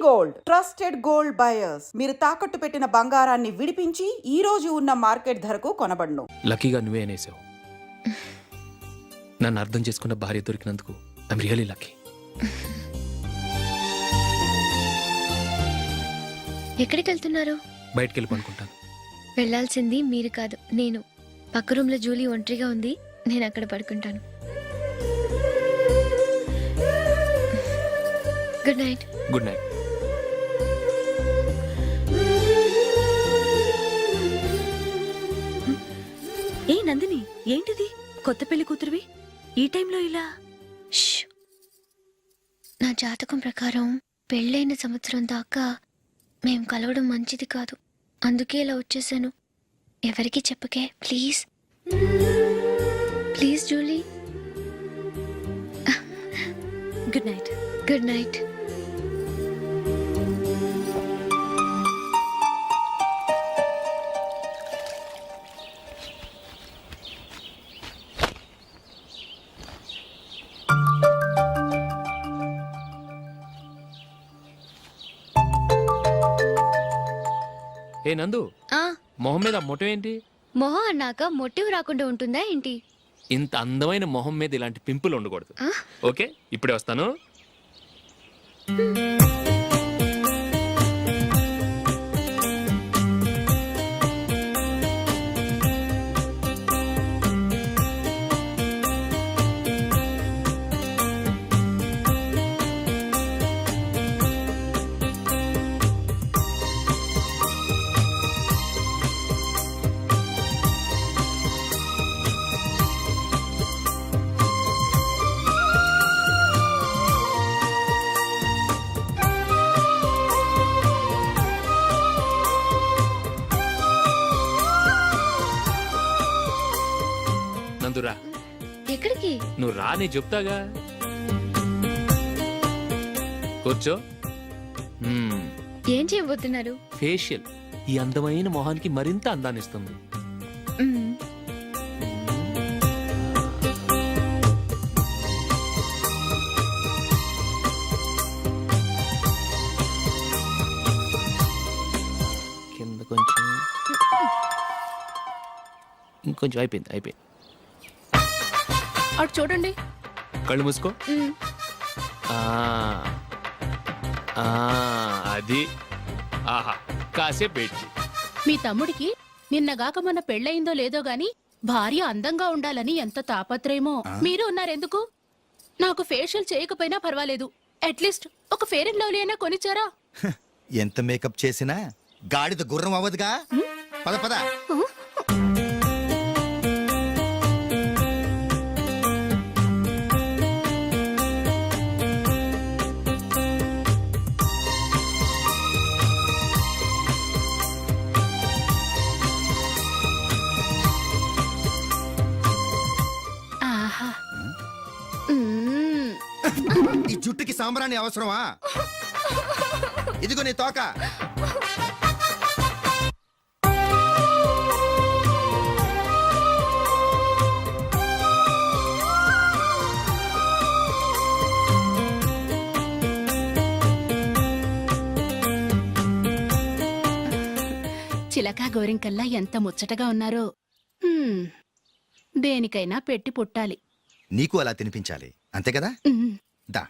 Gold trusted gold buyers. మీరు తాకట్టు పెట్టిన బంగారాన్ని విడిపించి ఈ రోజు ఉన్న మార్కెట్ ధరకు కొనబడును. లక్కీగా నువ్వే అనేసావు. నన్ను అర్థం చేసుకున్న భార్య దొరికినందుకు ఐఎమ్ రియలీ లక్కీ. ఎక్కడికి వెళ్తున్నారు? బయటికి వెళ్ళి పనుకుంటాను. వెళ్ళాల్సింది మీరు కాదు, నేను. పక్క రూమ్ లో జూలీ ఒంటరిగా ఉంది, నేను అక్కడ పడుకుంటాను. Good night. Good night. ఏ నందిని, ఏంటిది? కొత్త పెళ్లి కూతురువి ఈ టైంలో ఇలా? ష్. నా జాతకం ప్రకారం పెళ్ళైన సంవత్సరం దాకా మేం కలవడం మంచిది కాదు, అందుకే ఇలా వచ్చేసాను. ఎవరికి చెప్పకే please. Please Julie. Good night. Good night. ఏ నందు, మొహం మీద మొట్టం ఏంటి? మొహం అన్నాక మొటివ్ రాకుండా ఉంటుందా ఏంటి? ఇంత అందమైన మొహం మీద ఇలాంటి పింపుల్ ఉండకూడదు. ఓకే, ఇప్పుడే వస్తాను. నందురా. ఎక్కడికి? నువ్వు రా, నేను చెప్తాగా. కూర్చో. ఏం చేయబోతున్నారు? ఫేషియల్ ఈ అందమైన మొహానికి మరింత అందాన్ని ఇస్తుంది. కింద కొంచెం, ఇంకొంచెం. అయిపోయింది. అటు చూడండి. కళ్ళు మూసుకో. అది. ఆహా, కాసేపు పెట్టి. మీ తమ్ముడికి నిన్నగాక మొన్న పెళ్ళయిందో లేదో గాని భార్య అందంగా ఉండాలని ఎంత తాపత్రయమో. మీరు ఉన్నారెందుకు? నాకు ఫేషియల్ చేయకపోయినా పర్వాలేదు, అట్లీస్ట్ ఒక ఫేర్ అండ్ లవ్లీ అయినా కొనిచ్చారా? ఎంత మేకప్ చేసినా గాడిద గుర్రం అవ్వదుగా. పద పద. ఆహా. ఈ జుట్టుకి సాంబ్రాణి అవసరమా? ఇదిగో నీ తోక. చిలకా గోరింకల్లా ఎంత ముచ్చటగా ఉన్నారో. దేనికైనా పెట్టి పుట్టాలి. నీకు అలా తినిపించాలి, అంతే కదా? దా.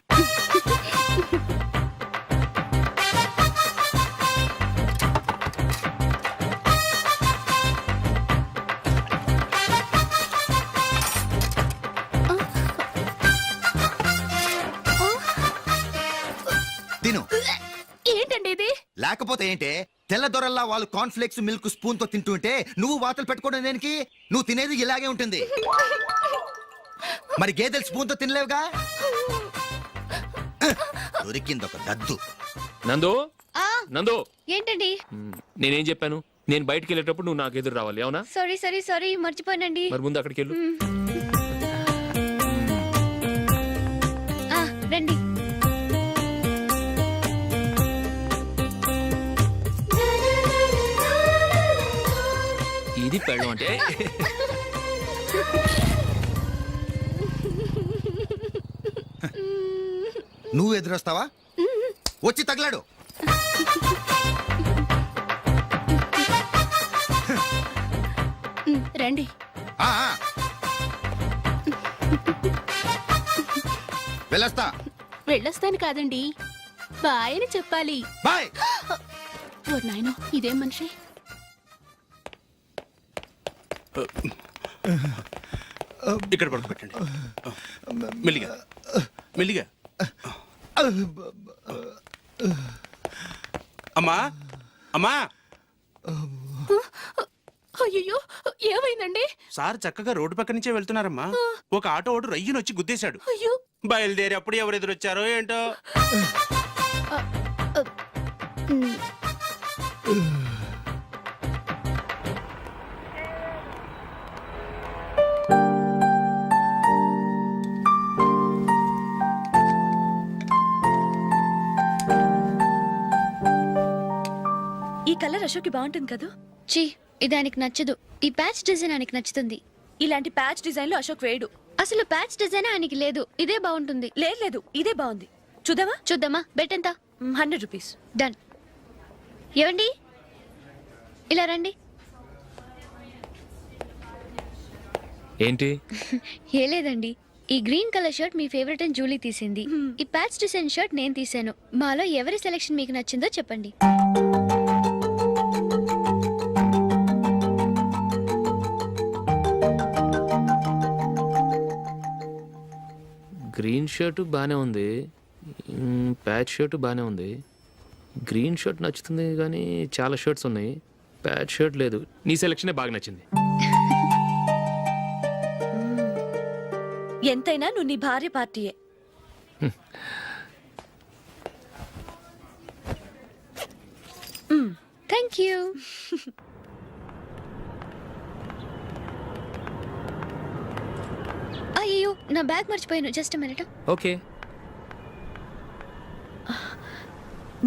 తిను. ఏంటండి ఇది? లేకపోతే ఏంటే, తెల్ల దొరల్లా వాళ్ళు కార్న్ఫ్లేక్స్ మిల్క్ స్పూన్ తో తింటుంటే నువ్వు వాతలు పెట్టుకోవడం దేనికి? నువ్వు తినేది ఇలాగే ఉంటుంది. మరి గేదెలు స్పూన్ తో తినలేవుగా. దొరికింది ఒక దద్దు. నందు, నందు. ఏంటండి? నేనేం చెప్పాను? నేను బయటికి వెళ్ళేటప్పుడు నువ్వు నాకు ఎదురు రావాలి, అవునా? సారీ మర్చిపోయానండి. మరి ముందు అక్కడికి వెళ్ళు. రండి. ఇది పెళ్ళం అంటే. నువ్వు ఎదురొస్తావా? వచ్చి తగలాడు. రండి. ఆ, ఆ. వెళ్ళొస్తా. వెళ్ళొస్తాను కాదండి, బాయ్ అని చెప్పాలి. బాయ్. ఓ నాయనో, ఇదేం మనిషి. ఇక్కడ పడుకోబెట్టండి. మెల్లిగా మెల్లిగా. అమ్మా అమ్మా, అయ్యో, ఏమైందండి? సార్ చక్కగా రోడ్డు పక్క నుంచే వెళ్తున్నారమ్మా. ఒక ఆటో ఓడు రయ్యను వచ్చి గుద్దేశాడు. అయ్యో. బయలుదేరి అప్పుడు ఎవరు ఎదురొచ్చారో ఏంటో. ఈ కలర్ అశోక్కి బాగుంటుంది కదా. చీ, ఇది ఆయనకి నచ్చదు. ఈ ప్యాచ్ డిజైన్ ఆయనకి నచ్చుతుంది. ఇలాంటి ప్యాచ్ డిజైన్ లో అశోక్ వేయడు. అసలు ప్యాచ్ డిజైన్ ఆయనకి లేదు. ఇదే బాగుంటుంది. లేదు లేదు, ఇదే బాగుంది. చూద్దామా? చూద్దామా? బెట్ ఎంత? 100 రూపీస్. డన్. ఏవండి, ఇలా రండి. ఏంటి? ఏ లేదండి, ఈ గ్రీన్ కలర్ షర్ట్ మీ ఫేవరెట్ అని జూలీ తీసింది. ఈ ప్యాచ్ డిజైన్ షర్ట్ నేను తీసాను. మాలో ఎవరి సెలెక్షన్ మీకు నచ్చిందో చెప్పండి. గ్రీన్ షర్ట్ బాగానే ఉంది, ప్యాచ్ షర్ట్ బాగానే ఉంది. గ్రీన్ షర్ట్ నచ్చుతుంది కానీ చాలా షర్ట్స్ ఉన్నాయి, ప్యాచ్ షర్ట్ లేదు. నీ సెలెక్షనే బాగా నచ్చింది. ఎంతైనా నువ్వు నీ భార్య పార్టీయే. Thank you. అయ్యో, నా బ్యాగ్ మర్చిపోయాను. Just minute. ఓకే.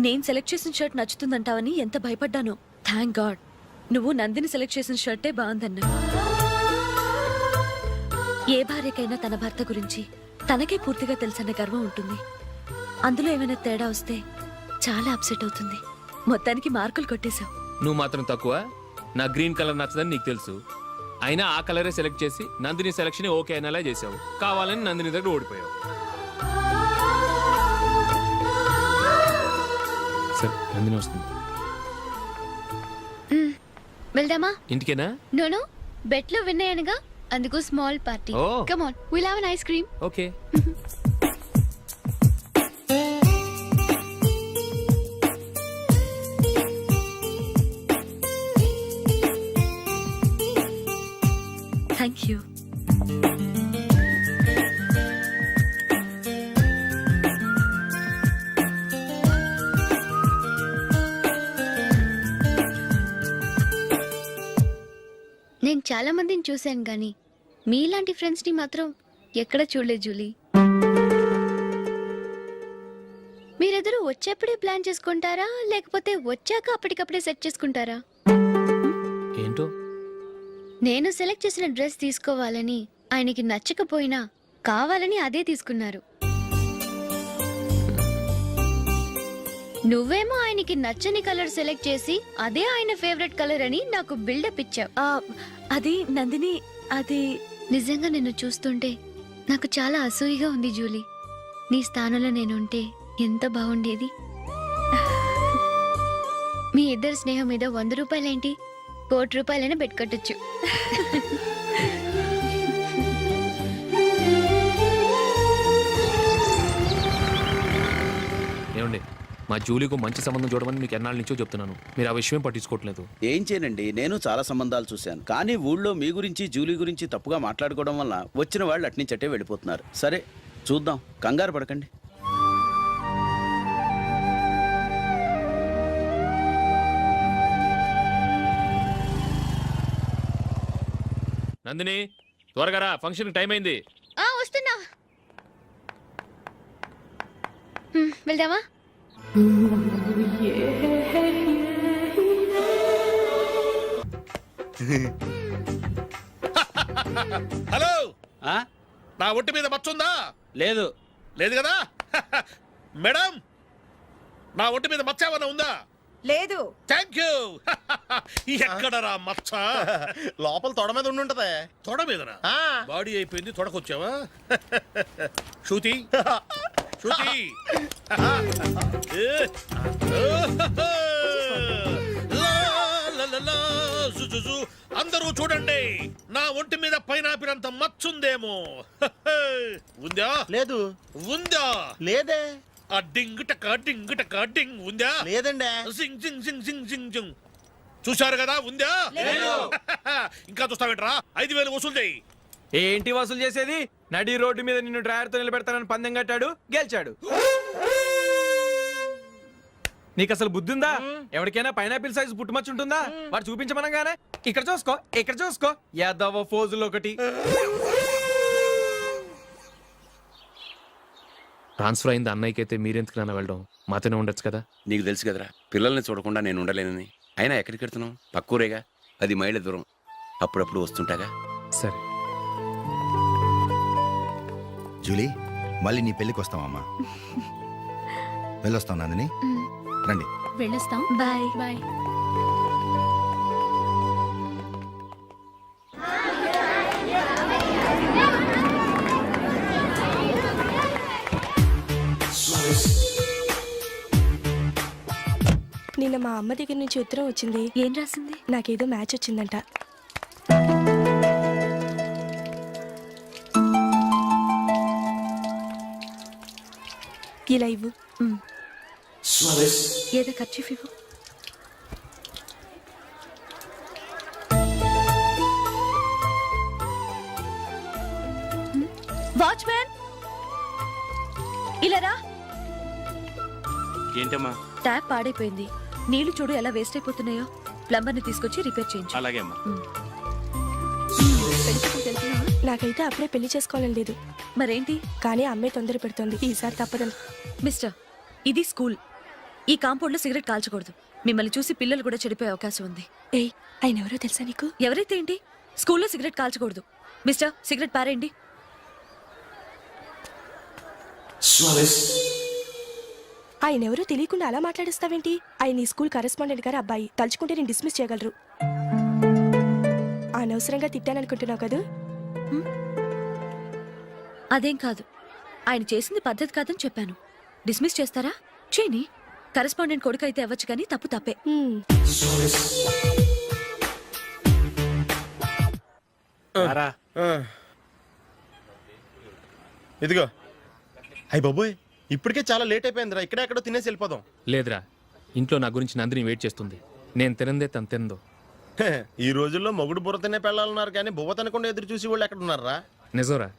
నేను సెలెక్ట్ చేసిన షర్ట్ నచ్చుతుందంటావని ఎంత భయపడ్డానో. థ్యాంక్ గాడ్ నువ్వు నందిని సెలెక్ట్ చేసిన షర్టే బాగుందన్నా. ఏ భార్యకైనా తన భర్త గురించి తనకే పూర్తిగా తెలుసన్న గర్వం ఉంటుంది. అందులో ఏమైనా తేడా వస్తే చాలా అప్సెట్ అవుతుంది. మొత్తానికి మార్కులు కొట్టేశావు. నువ్వు మాత్రం తక్కువ. నా గ్రీన్ కలర్ నచ్చదని నీకు తెలుసు, అయినా ఆ కలరే సెలెక్ట్ చేసి నందిని సెలెక్షన్ ఓకే అనేలా చేసావు. కావాలని నందిని దగ్గర ఓడిపోయావు. సరే, నందిని వస్తుంది. వెళ్దామా? ఇంటికేనా? నోనో, బెట్ లో విన్ అయ్యానుగా, అందుకు small party. Oh. Come on, will have an ice cream. Okay. Thank you. నేను చాలా మందిని చూశాను గానీ మీలాంటి ఫ్రెండ్స్ ని మాత్రం ఎక్కడ చూడలేదు జూలీ. మీరెదరూ వచ్చేప్పుడే ప్లాన్ చేసుకుంటారా, లేకపోతే వచ్చాక అప్పటికప్పుడే సెట్ చేసుకుంటారా? ఏంటో? నేను సెలెక్ట్ చేసిన డ్రెస్ తీసుకోవాలని ఆయనకి నచ్చకపోయినా కావాలని అదే తీసుకున్నారు. నువ్వేమో ఆయనకి నచ్చని కలర్ సెలెక్ట్ చేసి అదే ఆయన ఫేవరెట్ కలర్ అని నాకు బిల్డప్ ఇచ్చావు. అది నందిని, అది నిజంగా నిన్ను చూస్తుంటే నాకు చాలా అసూయగా ఉంది జూలీ. నీ స్థానంలో నేనుంటే ఎంత బాగుండేది. మీ ఇద్దరు స్నేహం మీద 100 రూపాయలేంటి, 1 కోటి రూపాయలైనా పెట్టుకట్టచ్చు. ఏమండి, మా జూలీకు మంచి సంబంధం చూడమని మీకు ఎన్నాళ్ళ నుంచో చెప్తున్నాను, మీరు ఆ విషయం పట్టించుకోవట్లేదు. ఏం చేయనండి, నేను చాలా సంబంధాలు చూశాను. కానీ ఊళ్ళో మీ గురించి జూలీ గురించి తప్పుగా మాట్లాడుకోవడం వల్ల వచ్చిన వాళ్ళు అట్నుంచటే వెళ్ళిపోతున్నారు. సరే చూద్దాం, కంగారు పడకండి. నందిని, త్వరగా రా, ఫంక్షన్ టైం అయింది. వస్తున్నా. వెళ్దామా? హలో, ఆ? నా ఒంటి మీద మచ్చుందా? లేదు. లేదు కదా? మేడం, నా ఒంటి మీద మచ్చ ఏమైనా ఉందా? లేదు. Thank you. ఎక్కడరా మచ్చ? లోపల తొడ మీద ఉండుంటదే. తొడ మీదనా? బాడీ అయిపోయింది, తొడకొచ్చావా? శృతి శృతి. అందరూ చూడండి, నా ఒంటి మీద పైనాపినంత మచ్చుందేమో. ఉందా? లేదు. ఉందా? లేదే. ఆ డింగ్ టక డింగ్ టక డింగ్ ఉందా? లేదండి. సింగ్ సింగ్ సింగ్ సింగ్ సింగ్ సింగ్. చూశారు కదా, ఉందా? ఇంకా చూస్తావేంట్రా? 5,000 వసూలు చేయి. ఏంటి వసూలు చేసేది? నడి రోడ్డు మీద నిన్ను డ్రైవర్తో నిలబెడతానని పందెం కట్టాడు, గెలిచాడు. నీకు అసలు బుద్ధి ఉందా? ఎవరికైనా పైనాపిల్ సైజు పుట్టుమచ్చు ఉంటుందా? వాడు చూపించమనగానే ఇక్కడ చూసుకో, ఇక్కడ చూసుకో, యాదవ ఫోజులు ఒకటి. ట్రాన్స్ఫర్ అయింది అన్నయ్యకి అయితే మీరెందుకు నాన్న వెళ్ళడం? మాతోనే ఉండొచ్చు కదా. నీకు తెలుసు కదరా, పిల్లల్ని చూడకుండా నేను ఉండలేనని. అయినా ఎక్కడికి వెళ్తున్నావు? పక్కూరేగా, 10 మైళ్ళ దూరం. అప్పుడప్పుడు వస్తుంటాగా. సరే. జూలీ, మళ్ళీ నీ పెళ్ళికి వస్తామమ్మా. వెళ్ళొస్తాం నందిని. రండి. వెళ్ళొస్తాం. బాయ్. బాయ్. నిన్న మా అమ్మ దగ్గర నుంచి ఉత్తరం వచ్చింది. ఏం రాసింది? నాకేదో మ్యాచ్ వచ్చిందంట. ఇలా ఇవ్వు. ఏదో ఖర్చు ఇవ్వు. వాచ్మ్యాన్, ఇలా రా. ఏంటమ్మా? ట్యాప్ పాడైపోయింది. నీళ్లు చూడు ఎలా వేస్ట్ అయిపోతున్నాయో. ప్లంబర్ ని తీసుకొచ్చి రిపేర్ చేయించు. అలాగే అమ్మా. నాకైతే అప్పుడే పెళ్లి చేసుకోవాలని లేదు. మరేంటి? కానీ అమ్మే తొందర పెడుతోంది. ఈసారి తప్పదని. మిస్టర్, ఇది స్కూల్. ఈ కాంపౌండ్ లో సిగరెట్ కాల్చకూడదు. మిమ్మల్ని చూసి పిల్లలు కూడా చెడిపోయే అవకాశం ఉంది. ఏయ్, ఆయన ఎవరో తెలుసా నీకు? ఎవరైతే ఏంటి? స్కూల్లో సిగరెట్ కాల్చకూడదు. మిస్టర్, సిగరెట్ పారేయండి. ఆయన ఎవరో తెలియకుండా అలా మాట్లాడిస్తావేంటి? ఆయన ఈ స్కూల్ కరెస్పాండెంట్ గారు అబ్బాయి. తలుచుకుంటే నేను డిస్మిస్ చేయగలరు. అనవసరంగా తిట్టాననుకుంటున్నావు కదా? అదేం కాదు. ఆయన చేసింది పద్ధతి కాదని చెప్పాను. డిస్మిస్ చేస్తారా? చేయని. కరెస్పాండెంట్ కొడుకు అయితే అవ్వచ్చు, కానీ తప్పు తప్పే. ఇదిగో. అయ్య బాబోయ్, ఇప్పటికే చాలా లేట్ అయిపోయిందిరా. ఇక్కడెక్కడో తినేసి వెళ్ళిపోదాం. లేదురా, ఇంట్లో నా గురించి నందిని వెయిట్ చేస్తుంది. నేను తినందే తను తిందో. ఈ రోజుల్లో మొగుడు బుర్ర తినే పెళ్ళాలన్నారు, కానీ బువ్వ తినకుండా ఎదురు చూసి వాళ్ళు ఎక్కడ ఉన్నారా? నిజంరా,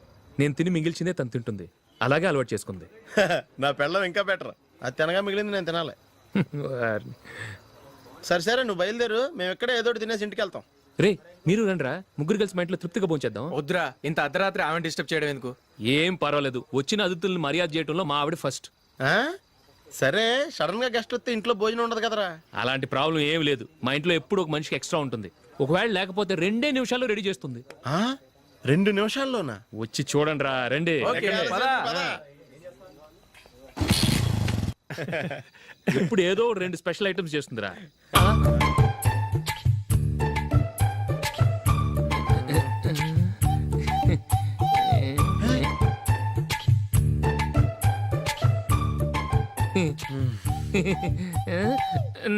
నేను తిని మిగిల్చిందే తను తింటుంది. అలాగే అలవాటు చేసుకుంది. నా పెళ్ళం ఇంకా బెటర్. అది తినగా మిగిలింది నేను తినాలి. సరే సరే, నువ్వు బయలుదేరు. మేము ఎక్కడే ఏదో తినేసి ఇంటికి వెళ్తాం. రే, మీరు రండిరా, ముగ్గురు కలిసి మా ఇంట్లో తృప్తిగా పోంచేద్దాం. వద్దురా, ఇంత అర్ధరాత్రి ఆమె డిస్టర్బ్ చేయడం ఎందుకు? ఏం పర్వాలేదు, వచ్చిన అతిథులను మర్యాద చేయడంలో మా ఆవిడ ఫస్ట్. ఆ? సరే, సడన్ గా గెస్ట్ వస్తే ఇంట్లో భోజనం ఉండదు కదరా. అలాంటి ప్రాబ్లం ఏమి లేదు. మా ఇంట్లో ఎప్పుడు ఒక మనిషికి ఎక్స్ట్రా ఉంటుంది. ఒకవేళ లేకపోతే 2 నిమిషాల్లో రెడీ చేస్తుంది. 2 నిమిషాల్లోనా? వచ్చి చూడండి రా, రండి. ఇప్పుడు ఏదో 2 స్పెషల్ ఐటమ్స్ చేస్తుందిరా.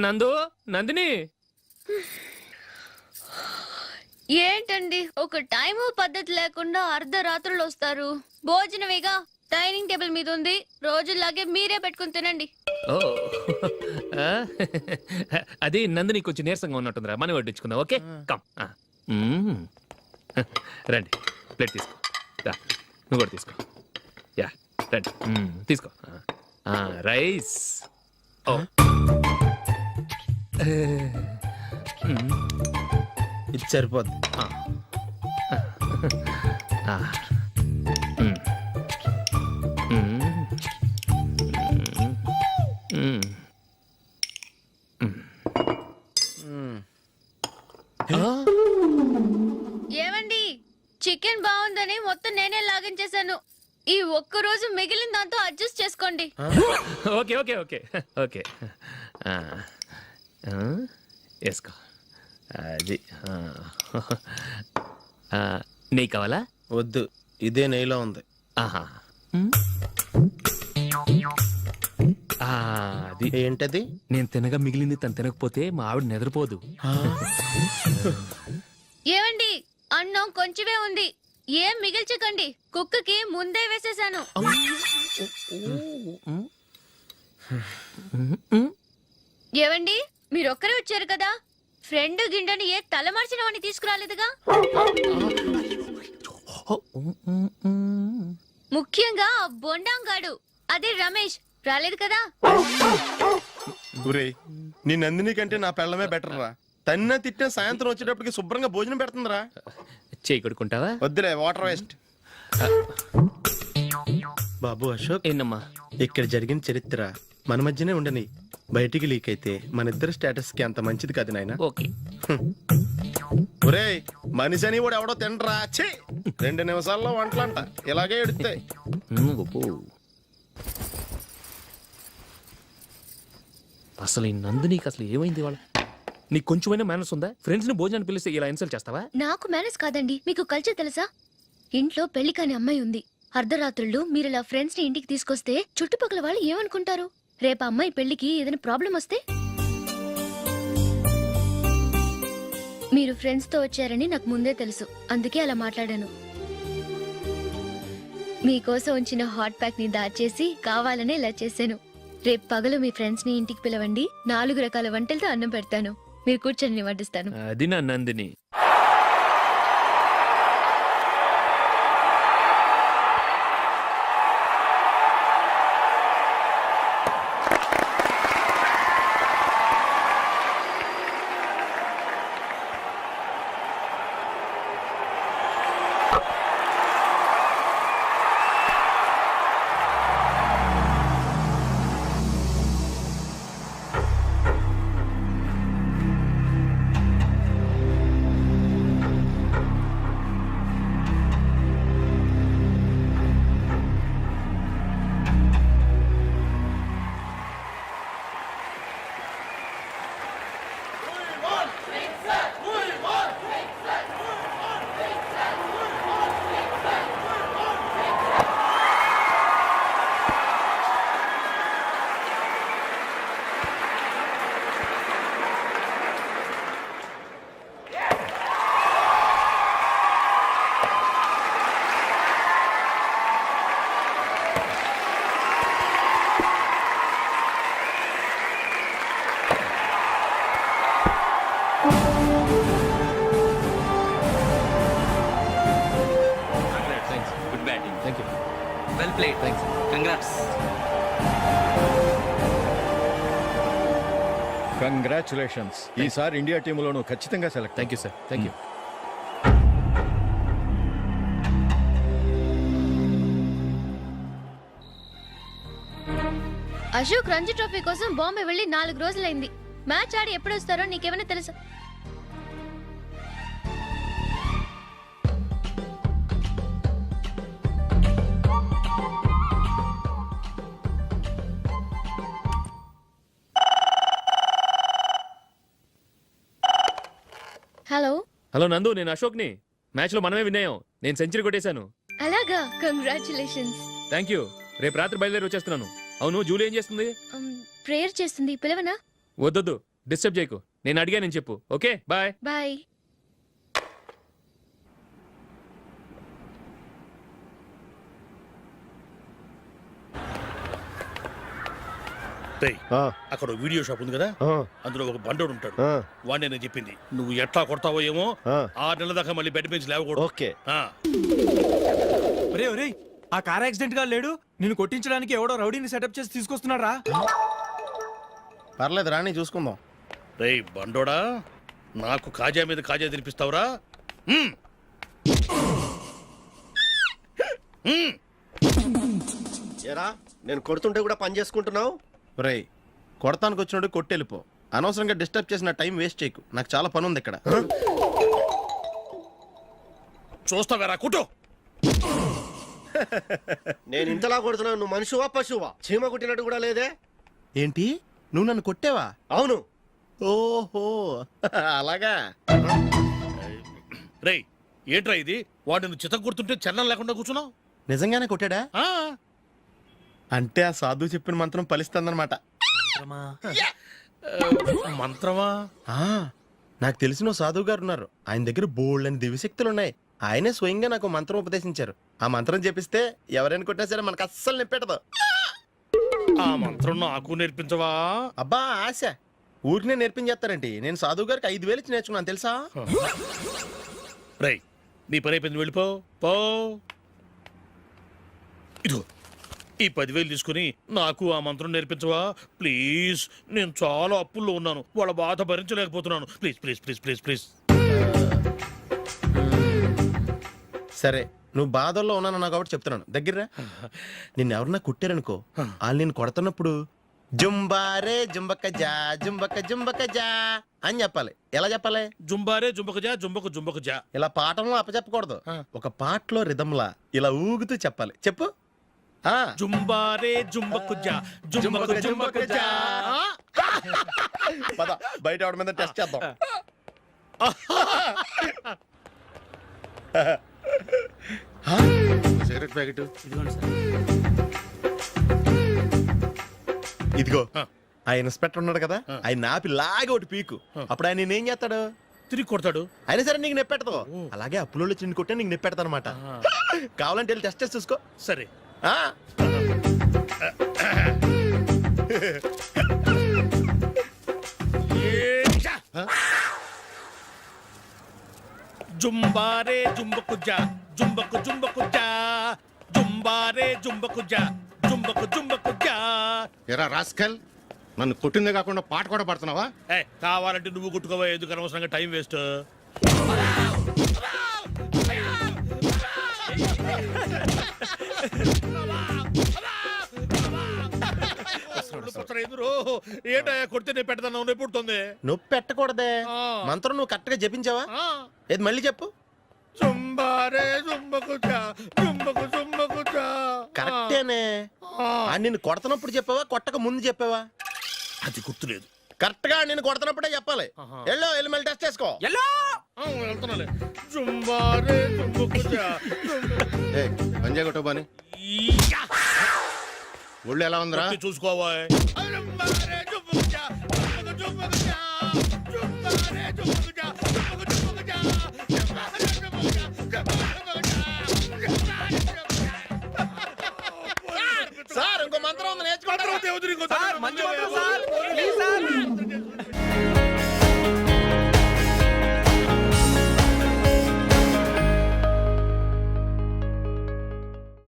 నందు, నందిని. ఏంటండి ఒక టైము పద్ధతి లేకుండా అర్ధరాత్రులు వస్తారు? భోజనమేగా, డైనింగ్ టేబుల్ మీద ఉంది. రోజుల్లాగే మీరే పెట్టుకుని తినండి. ఓ, అది నందిని కొంచెం నీరసంగా ఉన్నట్టుందిరా. మనీ వడ్డించుకుందాం. Okay, come. రండి, ప్లేట్ తీసుకో. రా, నువ్వు కూడా తీసుకో. యా, రండి, తీసుకో. రైస్. ఓ, ఇది సరిపోద్ది. ఏమండి, చికెన్ బాగుందని మొత్తం నేనే లాగించేశాను. ఈ ఒక్క రోజు మిగిలిన దాంతో అడ్జస్ట్ చేసుకోండి. ఓకే ఓకే ఓకే ఓకే వేసుకో అది నెయ్యి కావాలా? వద్దు, ఇదే నెయ్యిలో ఉంది. ఆహా అది ఏంటది? నేను తినగా మిగిలింది తను తినకపోతే మా ఆవిడ నిద్రపోదు. ఏమండి, అన్నం కొంచెమే ఉంది, ఏం మిగిల్చకండి. కుక్కకి ముందే వేసేసాను. ఏవండి, మీరొక్కరే వచ్చారు కదా, ఫ్రెండ్ గిండెని ఏ తలమార్చిన వాడిని తీసుకురాలేదుగా. ముఖ్యంగా ఆ బొండాంగాడు, అదే రమేష్, రాలేదు కదా. ఒరేయ్, నీ నందిని కంటే నా పెళ్ళమే బెటర్ రా. తన్న తిట్టిన సాయంత్రం వచ్చేటప్పటికి శుభ్రంగా భోజనం పెడుతుందిరా. చేయి కొడుకుంటావా? వద్దులే, వాటర్ వేస్ట్. బాబు అశోక్, ఏంటమ్మా? ఇక్కడ జరిగిన చరిత్ర మన మధ్యనే ఉండని, బయటికి లీక్ అయితే మన ఇద్దరు స్టేటస్ కి అంత మంచిది కాదు నాయన. ఓకే. ఒరేయ్, మనిషి అని కూడా ఎవడో తినరా. ఛీ, 2 నిమిషాల్లో వంటలంట ఇలాగే ఎడుతాయి. అసలు ఈ నందినికి అసలు ఏమైంది వాళ్ళ? నీకు కొంచెమైనా మేనర్స్ ఉందా? ఫ్రెండ్స్ ని భోజనాన్ని పిలిస్తే ఇలా ఇన్సల్ట్ చేస్తావా? నాకు మేనేజ్ కాదండి, మీకు కల్చర్ తెలుసా? ఇంట్లో పెళ్లి కాని అమ్మాయి ఉంది. అర్ధరాత్రుళ్ళు మీరు ఇలా ఫ్రెండ్స్ ని ఇంటికి తీసుకొస్తే చుట్టుపక్కల వాళ్ళు ఏమనుకుంటారు? రేపు అమ్మాయి పెళ్లికి ఏదైనా ప్రాబ్లం వస్తే? మీరు ఫ్రెండ్స్ తో వచ్చారని నాకు ముందే తెలుసు, అందుకే అలా మాట్లాడాను. మీకోసం ఉంచిన హాట్ ప్యాక్ ని దాచేసి కావాలనే ఇలా చేశాను. రేపు పగలు మీ ఫ్రెండ్స్ ని ఇంటికి పిలవండి, 4 రకాల వంటలతో అన్నం పెడతాను. మీరు కూర్చొని వడ్డిస్తాను. అది నా నందిని. కంగ్రాచులేషన్స్. ఈసారి ఇండియా టీంలోనూ ఖచ్చితంగా select. Thank you sir, thank you. Ashok Ranji trophy కోసం బాంబే వెళ్ళి 4 రోజులైంది. మ్యాచ్ ఆడి ఎప్పుడు వస్తారో నీకేమైనా తెలుసా? హలో హలో నందు, నేను అశోక్ని. మ్యాచ్ లో మనమే విన్ అయ్యాం. నేను సెంచరీ కొట్టేశాను. అలాగా, కంగ్రాచులేషన్స్. Thank you. రేపు రాత్రి బయలుదేరి వచ్చేస్తున్నాను. అవును, జూలీ ఏం చేస్తుంది? ప్రేయర్ చేస్తుంది, పిలవనా? వద్దొద్దు, డిస్టర్బ్ చేయకు. నేను అడిగానని చెప్పు. Okay, bye. బాయ్. అక్కడ వీడియో షాప్ ఉంది కదా, అందులో ఒక బండోడు ఉంటాడు. వాడిని నేను చెప్పింది నువ్వు ఎట్లా కొడతావో ఏమో. 6 నెలల దాకా మళ్ళీ బెడ్ బెంచ్ లేవకూడదు. ఓకే. ఒరే ఒరే, ఆ కార్ యాక్సిడెంట్ గా లేడు, నిన్ను కొట్టించడానికి ఎవడో రౌడీని సెటప్ చేసి తీసుకొస్తున్నాడు రా. పర్లేదు, రాని చూసుకుందాం. రేయ్ బండోడా, నాకు కాజా మీద కాజా తినిపిస్తావురా? ఏరా, నేను కొడుతుంటే కూడా పని చేసుకుంటున్నావు? రేయ్, కొడతానికి వచ్చినట్టు కొట్టెళ్ళిపో. అనవసరంగా డిస్టర్బ్ చేసిన టైం వేస్ట్ చేయకు. నాకు చాలా పని ఉంది ఇక్కడ. చూస్తావేరా కుట్టు. నేను ఇంతలా కొడుతున్నాను, నువ్వు మనిషివా పశువా? చీమ కుట్టినట్టు కూడా లేదే. ఏంటి నువ్వు నన్ను కొట్టావా? అవును. ఓహో అలాగా. రేయ్ ఏంట్రా ఇది? వాడు నువ్వు చిత్త గుర్తుంటే చలనం లేకుండా కూర్చున్నావు. నిజంగానే కొట్టాడా? ఆ, అంటే ఆ సాధువు చెప్పిన మంత్రం ఫలిస్తుందన్నమాట. మంత్రమా? ఆ, నాకు తెలిసిన ఓ సాధువు గారు ఉన్నారు. ఆయన దగ్గర బోల్డ్ అని దివ్యశక్తులు ఉన్నాయి. ఆయనే స్వయంగా నాకు మంత్రం ఉపదేశించారు. ఆ మంత్రం చెప్పిస్తే ఎవరైనా కొట్టినా సరే మనకు అస్సలు నిప్పెట్టదు. ఆ మంత్రం నాకు నేర్పించవా? అబ్బా ఆశ, ఊరినే నేర్పించేస్తారండి. నేను సాధువు గారికి 5,000 ఇచ్చి నేర్చుకున్నాను తెలుసా? రేయ్ నీ పని అయిపోయింది, వెళ్ళిపో పో. ఇదిగో ఈ 10,000 తీసుకుని నాకు ఆ మంత్రం నేర్పించవా ప్లీజ్? నేను చాలా అప్పుల్లో ఉన్నాను, వాళ్ళ బాధ భరించలేకపోతున్నాను. Please please please please please. సరే నువ్వు బాధల్లో ఉన్నాను నాకు కాబట్టి చెప్తున్నాను. దగ్గర నిన్ను ఎవరన్నా కుట్టారనుకో, వాళ్ళు నేను కొడుతున్నప్పుడు జుంబారే జుంబక జా జుంబక జుంబక జా అని చెప్పాలి. ఎలా చెప్పాలి? జుంబారే జుంబకు జా జుంబకు జుంబకు జా. ఇలా పాఠంలో అప్పచెప్పకూడదు, ఒక పాటలో రిధంలా ఇలా ఊగుతూ చెప్పాలి. చెప్పు. ఆ జుంబారే జుంబకు జా జుంబకు జుంబకు జా. పద బయట ఎవరి మీద టెస్ట్ చేద్దాం. సిగరెట్ ప్యాకెట్ ఇదిగో ఆ ఇన్స్పెక్టర్ ఉన్నాడు కదా, ఆయన నాపి లాగే ఒకటి పీకు. అప్పుడు ఆయన నేనేం చేస్తాడు? తిరిగి కొడతాడు. అయినా సరే నీకు నెప్పెడతావు. అలాగే అప్పులో చిన్న కొట్టే నీకు నెప్పెడతా అనమాట. కావాలంటే వెళ్ళి టెస్ట్ చేసి చూసుకో. సరే. ఆ జుంబారే జుంబకు జా జుంబకు జుంబకు జా జుంబారే జుంబకు జా జుంబకు జుంబకు జా. ఎరా రాస్కల్, నన్ను కొట్టిందే కాకుండా పాట కూడా పడుతున్నావా? కావాలంటే నువ్వు కుట్టుకోవా, ఎందుకు అనవసరంగా టైం వేస్ట్. ఏంటయ్యా కొడితే నేను పెడతాను, నొప్పి పుడుతుంది. నొప్పి పెట్టకూడదే. మంత్రం నువ్వు కరెక్ట్ గా జపించావా? ఏది మళ్ళీ చెప్పు. జుంబారే జుంబకు జా జుంబకు జుంబకు జా. కరెక్టేనే. నిన్ను కొడుతున్నప్పుడు చెప్పావా, కొట్టక ముందు చెప్పావా? అది గుర్తులేదు. కరెక్ట్ గా నేను కొడుతున్నప్పుడే చెప్పాలి. వెళ్ళి మళ్ళీ టెస్ట్ చేసుకో. వెళ్తున్నాలే. జుంబారే జుంబకు జా. పంజా కొట్టబాని ఒళ్ళు ఎలా ఉందిరా? చూసుకోవా.